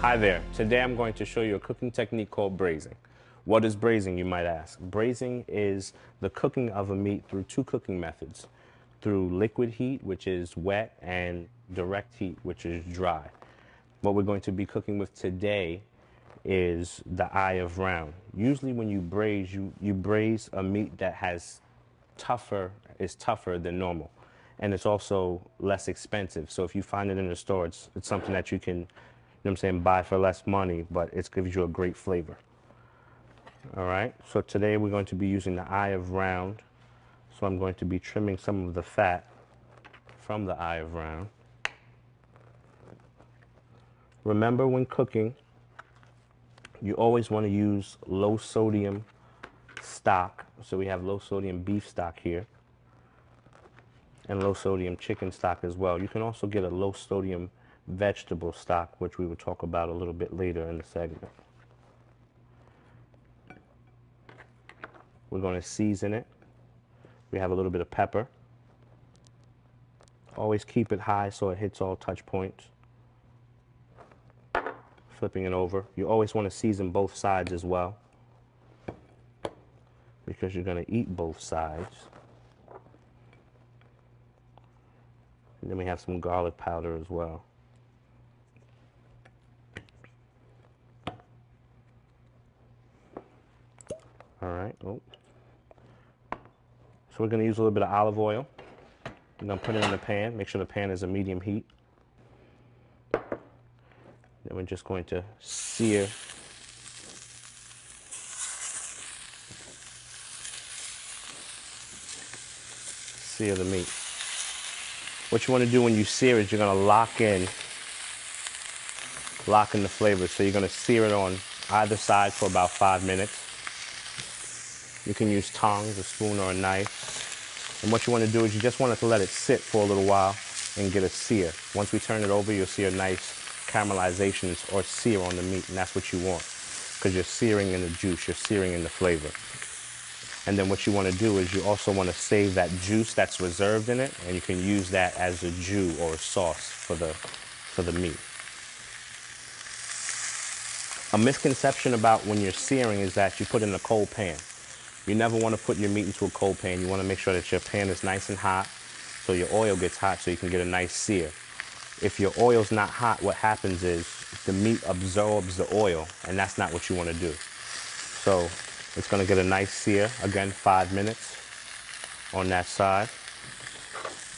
Hi there. Today I'm going to show you a cooking technique called braising. What is braising, you might ask? Braising is the cooking of a meat through two cooking methods. Through liquid heat, which is wet, and direct heat, which is dry. What we're going to be cooking with today is the eye of round. Usually when you braise, you braise a meat that is tougher than normal. And it's also less expensive. So if you find it in the store, it's something that you can, you know what I'm saying, buy for less money, but it gives you a great flavor. All right, so today we're going to be using the eye of round. So I'm going to be trimming some of the fat from the eye of round. Remember, when cooking, you always want to use low sodium stock. So we have low sodium beef stock here and low sodium chicken stock as well. You can also get a low sodium vegetable stock, which we will talk about a little bit later in the segment. We're going to season it. We have a little bit of pepper. Always keep it high so it hits all touch points. Flipping it over. You always want to season both sides as well, because you're going to eat both sides. And then we have some garlic powder as well. All right. Oh. So we're going to use a little bit of olive oil. We're going to put it in the pan. Make sure the pan is a medium heat. Then we're just going to sear the meat. What you want to do when you sear is you're going to lock in the flavor. So you're going to sear it on either side for about 5 minutes. You can use tongs, a spoon, or a knife. And what you want to do is you just want to let it sit for a little while and get a sear. Once we turn it over, you'll see a nice caramelization or sear on the meat, and that's what you want, because you're searing in the juice, you're searing in the flavor. And then what you want to do is you also want to save that juice that's reserved in it, and you can use that as a jus or a sauce for the meat. A misconception about when you're searing is that you put it in a cold pan. You never want to put your meat into a cold pan. You want to make sure that your pan is nice and hot, so your oil gets hot so you can get a nice sear. If your oil's not hot, what happens is the meat absorbs the oil, and that's not what you want to do. So it's going to get a nice sear, again, 5 minutes on that side.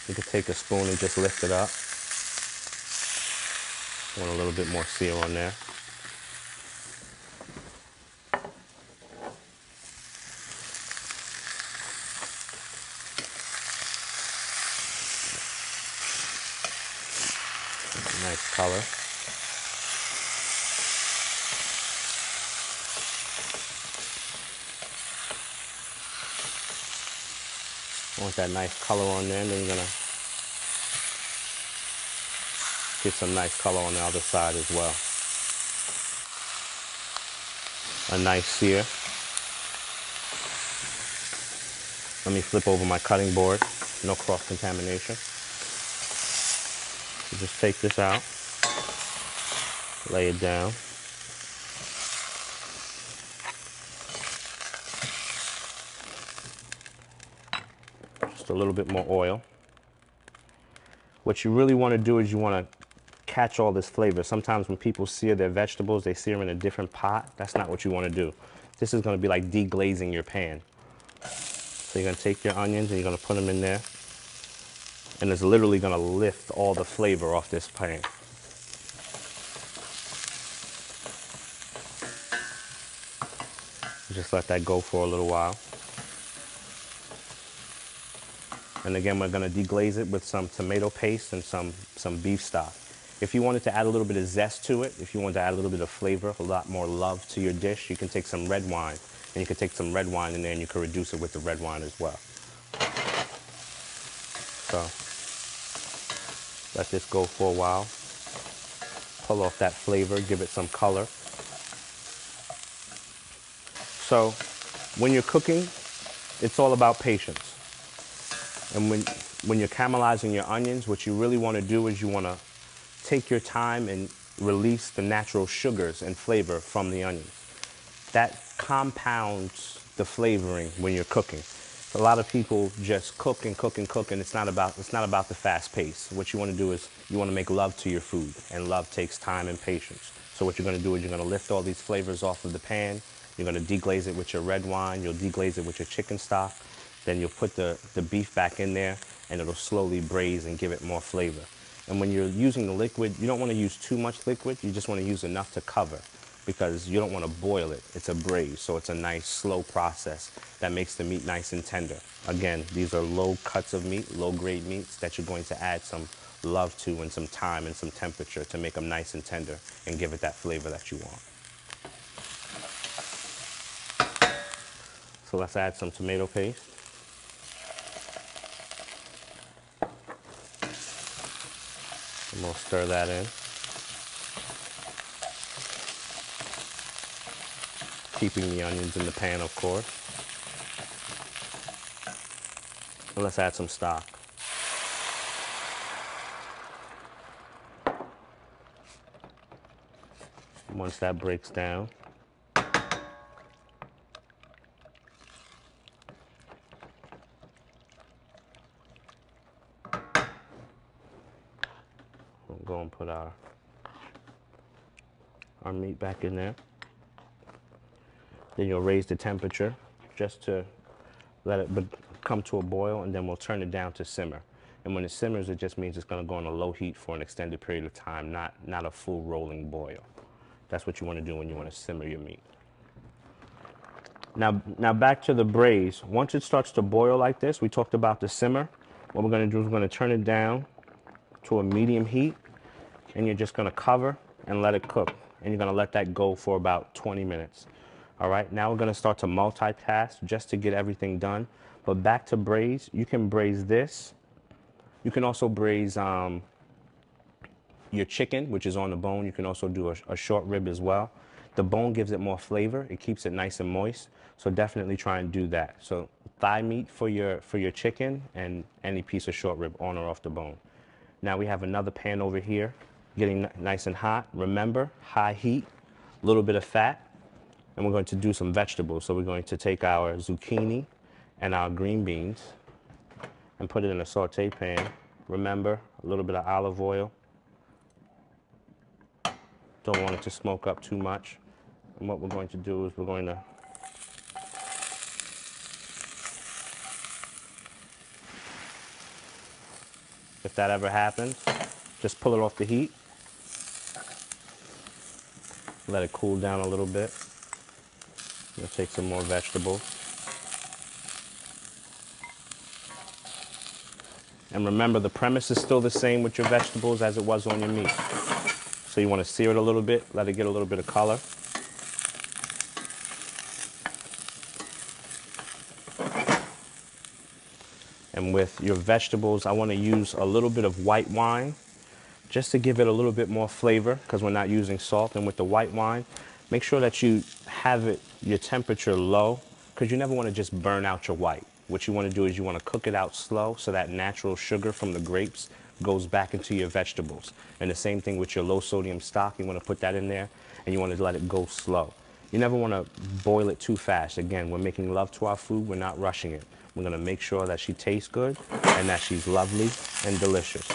You can take a spoon and just lift it up. Want a little bit more sear on there. Nice color. Want that nice color on there, and then you're gonna get some nice color on the other side as well. A nice sear. Let me flip over my cutting board. No cross-contamination. So just take this out, lay it down. Just a little bit more oil. What you really want to do is you want to catch all this flavor. Sometimes when people sear their vegetables, they sear them in a different pot. That's not what you want to do. This is going to be like deglazing your pan. So you're going to take your onions and you're going to put them in there. And it's literally going to lift all the flavor off this pan. Just let that go for a little while. And again, we're going to deglaze it with some tomato paste and some beef stock. If you wanted to add a little bit of zest to it, if you wanted to add a little bit of flavor, a lot more love to your dish, you can take some red wine. And you can take some red wine in there and you can reduce it with the red wine as well. So let this go for a while. Pull off that flavor, give it some color. So when you're cooking, it's all about patience. And when you're caramelizing your onions, what you really want to do is you want to take your time and release the natural sugars and flavor from the onions. That compounds the flavoring when you're cooking. A lot of people just cook and cook and cook, and it's not about the fast pace. What you want to do is you want to make love to your food, and love takes time and patience. So what you're going to do is you're going to lift all these flavors off of the pan. You're going to deglaze it with your red wine. You'll deglaze it with your chicken stock. Then you'll put the beef back in there, and it'll slowly braise and give it more flavor. And when you're using the liquid, you don't want to use too much liquid. You just want to use enough to cover, because you don't want to boil it. It's a braise, so it's a nice slow process that makes the meat nice and tender. Again, these are low cuts of meat, low grade meats that you're going to add some love to and some time and some temperature to make them nice and tender and give it that flavor that you want. So let's add some tomato paste. And we'll stir that in. Keeping the onions in the pan, of course. And let's add some stock. Once that breaks down, we'll go and put our meat back in there. Then you'll raise the temperature just to let it come to a boil, and then we'll turn it down to simmer. And when it simmers, it just means it's going to go on a low heat for an extended period of time, not a full rolling boil. That's what you want to do when you want to simmer your meat. Now back to the braise. Once it starts to boil like this, we talked about the simmer. What we're going to do is we're going to turn it down to a medium heat, and you're just going to cover and let it cook. And you're going to let that go for about 20 minutes. All right, now we're going to start to multitask just to get everything done. But back to braise, you can braise this. You can also braise your chicken, which is on the bone. You can also do a short rib as well. The bone gives it more flavor. It keeps it nice and moist. So definitely try and do that. So thigh meat for your chicken, and any piece of short rib on or off the bone. Now we have another pan over here getting nice and hot. Remember, high heat, a little bit of fat, and we're going to do some vegetables. So we're going to take our zucchini and our green beans and put it in a saute pan. Remember, a little bit of olive oil. Don't want it to smoke up too much. And what we're going to do is we're going to if that ever happens, just pull it off the heat. Let it cool down a little bit. We'll take some more vegetables. And remember, the premise is still the same with your vegetables as it was on your meat. So you want to sear it a little bit, let it get a little bit of color. And with your vegetables, I want to use a little bit of white wine just to give it a little bit more flavor, because we're not using salt. And with the white wine, make sure that you have your temperature low, because you never want to just burn out your white. What you want to do is you want to cook it out slow so that natural sugar from the grapes goes back into your vegetables. And the same thing with your low sodium stock. You want to put that in there, and you want to let it go slow. You never want to boil it too fast. Again, we're making love to our food. We're not rushing it. We're going to make sure that she tastes good and that she's lovely and delicious.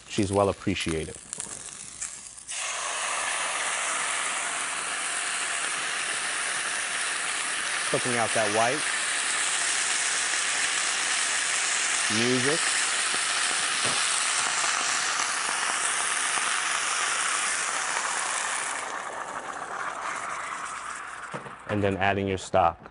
She's well appreciated. Cooking out that white. Music. And then adding your stock.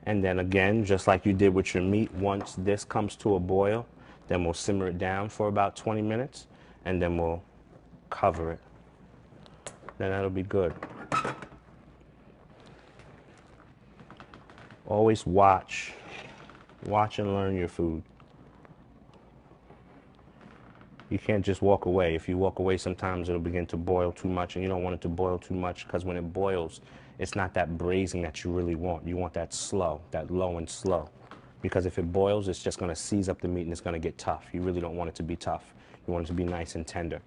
And then again, just like you did with your meat, once this comes to a boil, then we'll simmer it down for about 20 minutes, and then we'll cover it. Then that'll be good. Always watch. Watch and learn your food. You can't just walk away. If you walk away, sometimes it'll begin to boil too much, and you don't want it to boil too much, because when it boils, it's not that braising that you really want. You want that slow, that low and slow. because if it boils, it's just going to seize up the meat and it's going to get tough. You really don't want it to be tough. You want it to be nice and tender.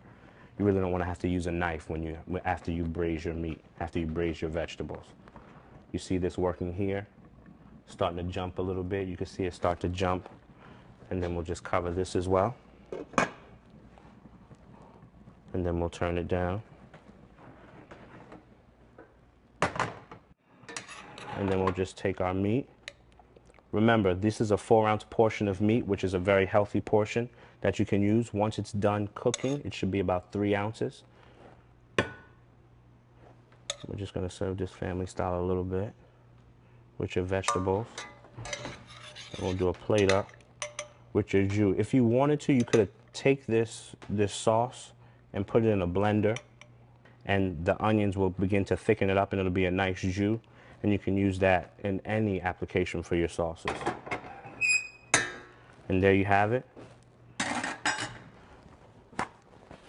You really don't want to have to use a knife after you braise your meat, after you braise your vegetables. You see this working here, starting to jump a little bit. You can see it start to jump, and then we'll just cover this as well. And then we'll turn it down. And then we'll just take our meat. Remember, this is a 4-ounce portion of meat, which is a very healthy portion that you can use. Once it's done cooking, it should be about 3 ounces. We're just going to serve this family style a little bit with your vegetables. And we'll do a plate up with your jus. If you wanted to, you could take this sauce and put it in a blender, and the onions will begin to thicken it up, and it'll be a nice jus. And you can use that in any application for your sauces. And there you have it.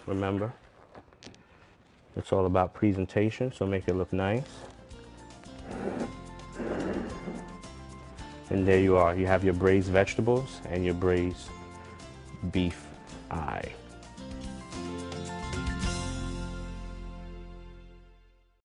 Remember, it's all about presentation, so make it look nice. And there you are. You have your braised vegetables and your braised beef eye.